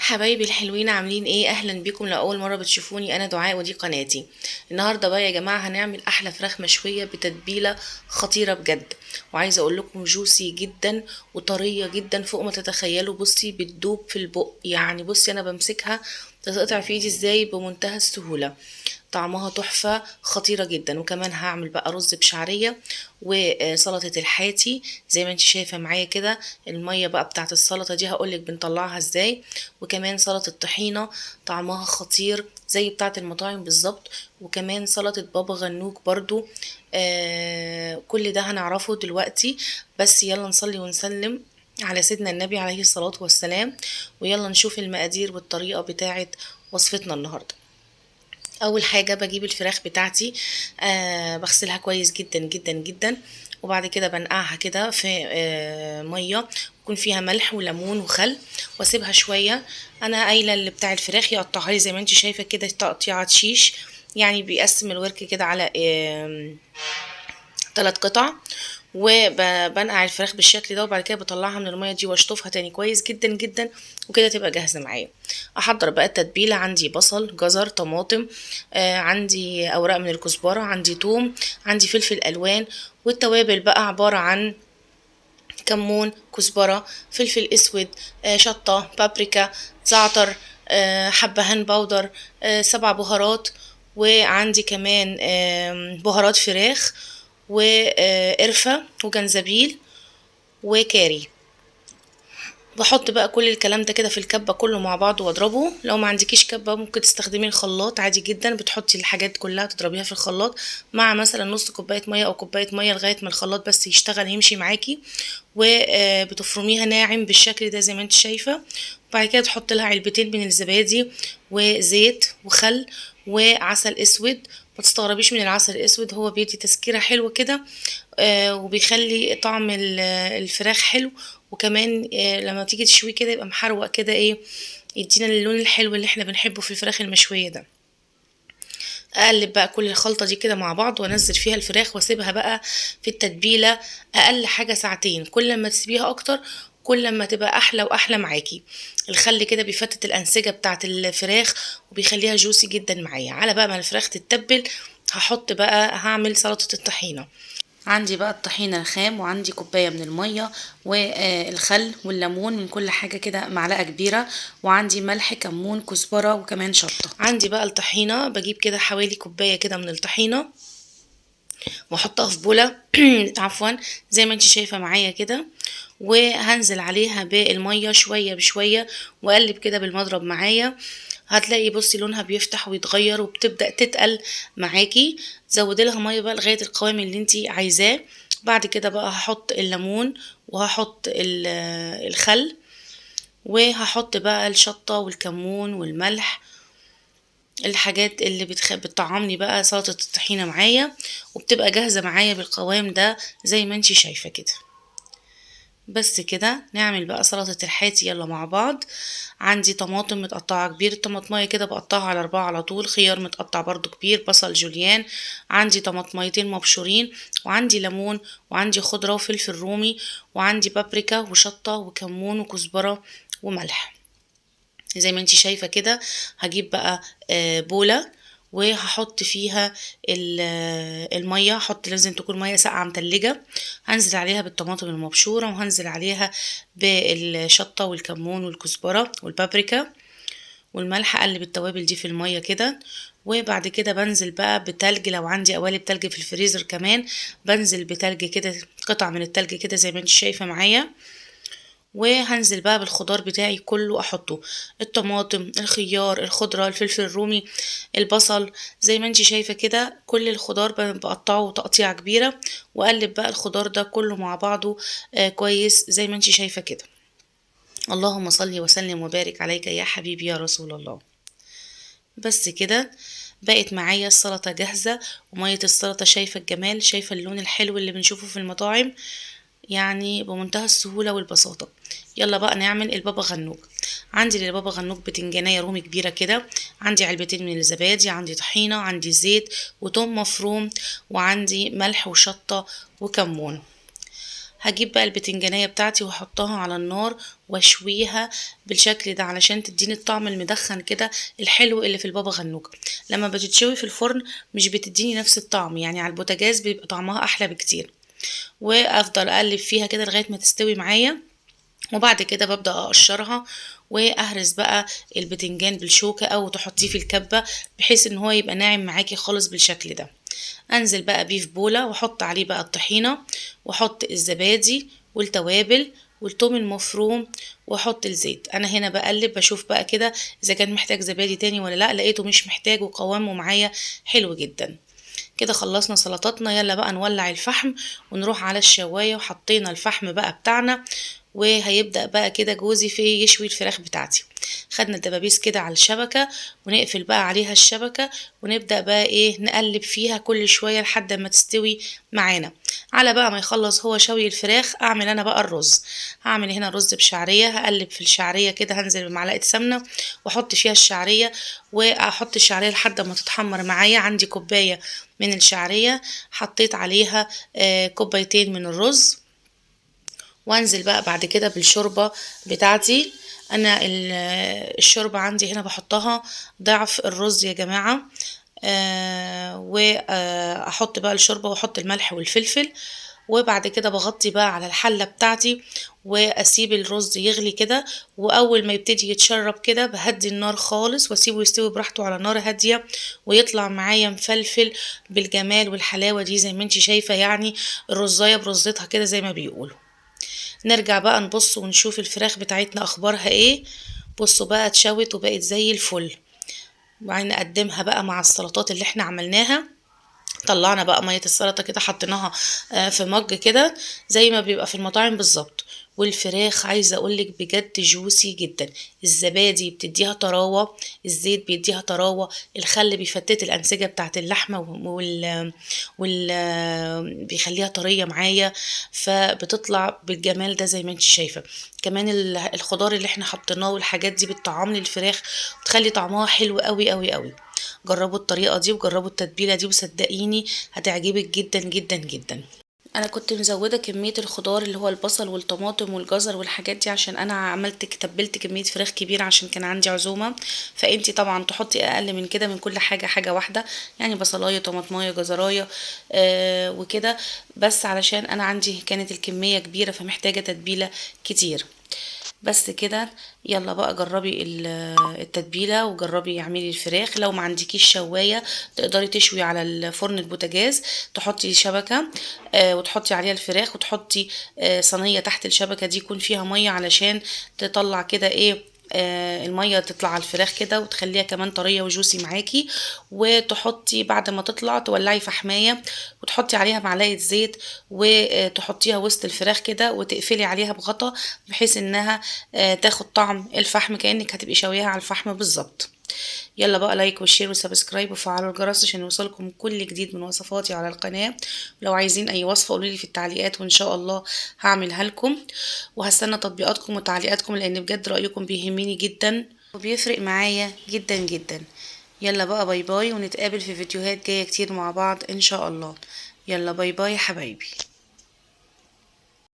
حبايبي الحلوين عاملين ايه؟ اهلا بيكم. لاول مره بتشوفوني انا دعاء ودي قناتي. النهارده بقى يا جماعه هنعمل احلى فراخ مشويه بتتبيله خطيره بجد، وعايزه اقول لكم جوسي جدا وطريه جدا فوق ما تتخيلوا. بصي بتدوب في البق، يعني بصي انا بمسكها تتقطع في ايدي ازاي بمنتهى السهوله. طعمها تحفة خطيرة جدا. وكمان هعمل بقى رز بشعرية وسلطة الحاتي زي ما انت شايفة معايا كده. المية بقى بتاعت السلطة دي هقولك بنطلعها ازاي. وكمان سلطة طحينة طعمها خطير زي بتاعت المطاعم بالظبط. وكمان سلطة بابا غنوج برضو. كل ده هنعرفه دلوقتي. بس يلا نصلي ونسلم على سيدنا النبي عليه الصلاة والسلام، ويلا نشوف المقادير والطريقة بتاعت وصفتنا النهاردة. اول حاجه بجيب الفراخ بتاعتي، بغسلها كويس جدا جدا جدا، وبعد كده بنقعها كده في ميه يكون فيها ملح وليمون وخل، واسيبها شويه. انا قايله اللي بتاع الفراخ يقطعها لي زي ما انت شايفه كده تقطيعات شيش، يعني بيقسم الورك كده على 3 قطع. وبنقع الفراخ بالشكل ده، وبعد كده بطلعها من الميه دي واشطفها تاني كويس جدا جدا، وكده تبقى جاهزه معايا. احضر بقى التتبيله. عندي بصل، جزر، طماطم، عندي اوراق من الكزبره، عندي توم، عندي فلفل الوان. والتوابل بقى عباره عن كمون، كزبره، فلفل اسود، شطه، بابريكا، زعتر، حبهان باودر، 7 بهارات. وعندي كمان بهارات فراخ وقرفة وجنزبيل وكاري. بحط بقى كل الكلام ده كده في الكبة كله مع بعض واضربه. لو ما عندكيش كبة ممكن تستخدمي الخلاط عادي جدا، بتحطي الحاجات كلها تضربيها في الخلاط مع مثلا نص كوباية مية او كوباية مية لغاية ما الخلاط بس يشتغل يمشي معاكي. وبتفرميها ناعم بالشكل ده زي ما انت شايفة. وبعد كده تحط لها علبتين من الزبادي وزيت وخل وعسل اسود. ما تستغربيش من العسل الاسود، هو بيدي تسكيرة حلوة كده، وبيخلي طعم الفراخ حلو. وكمان لما تيجي تشويه كده يبقى محروق كده ايه، يدينا اللون الحلو اللي احنا بنحبه في الفراخ المشوية ده. اقلب بقى كل الخلطة دي كده مع بعض وانزل فيها الفراخ واسيبها بقى في التتبيلة اقل حاجة ساعتين. كل ما تسيبيها اكتر كل ما تبقى احلى واحلى معاكي. الخل كده بيفتت الانسجة بتاعت الفراخ وبيخليها جوسي جدا معايا. على بقى ما الفراخ تتبل هحط بقى هعمل سلطة الطحينة. عندي بقى الطحينة الخام، وعندي كوباية من المية والخل والليمون من كل حاجة كده معلقة كبيرة، وعندي ملح، كمون، كزبرة، وكمان شطة. عندي بقى الطحينة، بجيب كده حوالي كوباية كده من الطحينة واحطها في بولة عفوا زي ما انت شايفة معايا كده. وهنزل عليها بالمية شوية بشوية واقلب كده بالمضرب معايا. هتلاقي بصي لونها بيفتح ويتغير وبتبدأ تتقل معاكي. زودي لها مية بقى لغاية القوام اللي انتي عايزاه. بعد كده بقى هحط الليمون وهحط الخل، وهحط بقى الشطة والكمون والملح، الحاجات اللي بتطعمني بقى سلطة الطحينة معايا. وبتبقى جاهزة معايا بالقوام ده زي ما انتي شايفة كده. بس كده نعمل بقى سلطة الحاتي يلا مع بعض. عندي طماطم متقطعة كبير، طماطمية كده بقطعها على 4 على طول، خيار متقطع برضو كبير، بصل جوليان، عندي طماطميتين مبشورين، وعندي ليمون، وعندي خضرة وفلفل رومي، وعندي بابريكا وشطة وكمون وكزبرة وملح زي ما انتي شايفة كده. هجيب بقى بولة وهحط فيها المية. هحط لازم تكون مية ساقعة متلجة. هنزل عليها بالطماطم المبشورة، وهنزل عليها بالشطة والكمون والكزبرة والبابريكا والملح. اقلب التوابل دي في المية كده. وبعد كده بنزل بقى بتلج، لو عندي قوالب تلج في الفريزر كمان بنزل بتلج كده، قطع من التلج كده زي ما انت شايفة معايا. وهنزل بقى بالخضار بتاعي كله احطه، الطماطم، الخيار، الخضرة، الفلفل الرومي، البصل، زي ما انتي شايفة كده. كل الخضار بقطعه تقطيعة كبيرة، واقلب بقى الخضار ده كله مع بعضه كويس زي ما انتي شايفة كده. اللهم صل وسلم وبارك عليك يا حبيبي يا رسول الله. بس كده بقت معايا السلطة جاهزة. ومية السلطة شايفة الجمال، شايفة اللون الحلو اللي بنشوفه في المطاعم، يعني بمنتهى السهولة والبساطة. يلا بقى نعمل البابا غنوج. عندي للبابا غنوج بتنجانية رومي كبيرة كده، عندي علبتين من الزبادي، عندي طحينة، عندي زيت وتوم مفروم، وعندي ملح وشطة وكمون. هجيب بقى البتنجانية بتاعتي واحطها على النار واشويها بالشكل ده علشان تديني الطعم المدخن كده الحلو اللي في البابا غنوج. لما بتتشوي في الفرن مش بتديني نفس الطعم، يعني على البوتاجاز بيبقى طعمها احلى بكتير. وافضل اقلب فيها كده لغايه ما تستوي معايا، وبعد كده ببدأ اقشرها واهرس بقى البتنجان بالشوكة او تحطيه في الكبة بحيث ان هو يبقى ناعم معاكي خالص بالشكل ده. انزل بقى بيه في بولة واحط عليه بقى الطحينة واحط الزبادي والتوابل والثوم المفروم واحط الزيت. انا هنا بقلب بشوف بقى كده اذا كان محتاج زبادي تاني ولا لا، لقيته مش محتاج وقوامه معايا حلو جدا. كده خلصنا سلطاتنا، يلا بقى نولع الفحم ونروح على الشواية. وحطينا الفحم بقى بتاعنا وهيبدأ بقى كده جوزي في يشوي الفراخ بتاعتي. خدنا الدبابيس كده على الشبكة ونقفل بقى عليها الشبكة ونبدأ بقى ايه نقلب فيها كل شوية لحد ما تستوي معانا. على بقى ما يخلص هو شوي الفراخ اعمل انا بقى الرز. هعمل هنا رز بشعرية، هقلب في الشعرية كده، هنزل بمعلقة سمنة واحط فيها الشعرية واحط الشعرية لحد ما تتحمر معايا. عندي كوباية من الشعرية، حطيت عليها كوبايتين من الرز، وانزل بقى بعد كده بالشوربة بتاعتي. انا الشوربة عندي هنا بحطها ضعف الرز يا جماعة. واحط بقى الشوربة واحط الملح والفلفل، وبعد كده بغطي بقى على الحلة بتاعتي واسيب الرز يغلي كده. واول ما يبتدي يتشرب كده بهدي النار خالص واسيبه يستوي براحته على نار هادية ويطلع معايا مفلفل بالجمال والحلاوة دي زي ما انتي شايفة، يعني الرزاية برزتها كده زي ما بيقولوا. نرجع بقى نبص ونشوف الفراخ بتاعتنا اخبارها ايه. بصوا بقى اتشوت وبقت زي الفل. وبعدين نقدمها بقى مع السلطات اللي احنا عملناها. طلعنا بقى مية السلطة كده حطيناها في مج كده زي ما بيبقى في المطاعم بالظبط. والفراخ عايزة اقولك بجد جوسي جدا، الزبادي بتديها طراوة، الزيت بيديها طراوة، الخل بيفتت الأنسجة بتاعت اللحمة بيخليها طرية معايا، فبتطلع بالجمال ده زي ما انت شايفة. كمان الخضار اللي احنا حطيناه والحاجات دي بتطعم لي الفراخ وتخلي طعمها حلو قوي قوي قوي. جربوا الطريقة دي وجربوا التتبيلة دي وصدقيني هتعجبك جدا جدا جدا. انا كنت مزودة كمية الخضار اللي هو البصل والطماطم والجزر والحاجات دي عشان انا تبلت كمية فراخ كبيرة عشان كان عندي عزومة. فانتي طبعا تحطي اقل من كده، من كل حاجة حاجة واحدة، يعني بصلاية طماطماية جزراية وكده، بس علشان انا عندي كانت الكمية كبيرة فمحتاجة تتبيلة كتير. بس كده. يلا بقى جربي التتبيله وجربي اعملي الفراخ. لو ما عندكيش شوايه تقدري تشوي على الفرن البوتاجاز، تحطي شبكه وتحطي عليها الفراخ وتحطي صينيه تحت الشبكه دي يكون فيها ميه علشان تطلع كده ايه المية تطلع على الفراخ كده وتخليها كمان طرية وجوسي معاكي. وتحطي بعد ما تطلع تولعي فحماية وتحطي عليها معلقة زيت وتحطيها وسط الفراخ كده وتقفلي عليها بغطا بحيث انها تاخد طعم الفحم كأنك هتبقي شويها على الفحم بالظبط. يلا بقى لايك وشير وسبسكرايب وفعلوا الجرس عشان يوصلكم كل جديد من وصفاتي على القناة. لو عايزين اي وصفة قولولي في التعليقات وان شاء الله هعملها لكم، وهستنى تطبيقاتكم وتعليقاتكم لان بجد رأيكم بيهمني جدا وبيفرق معايا جدا جدا. يلا بقى باي باي، ونتقابل في فيديوهات جاية كتير مع بعض ان شاء الله. يلا باي باي حبايبي.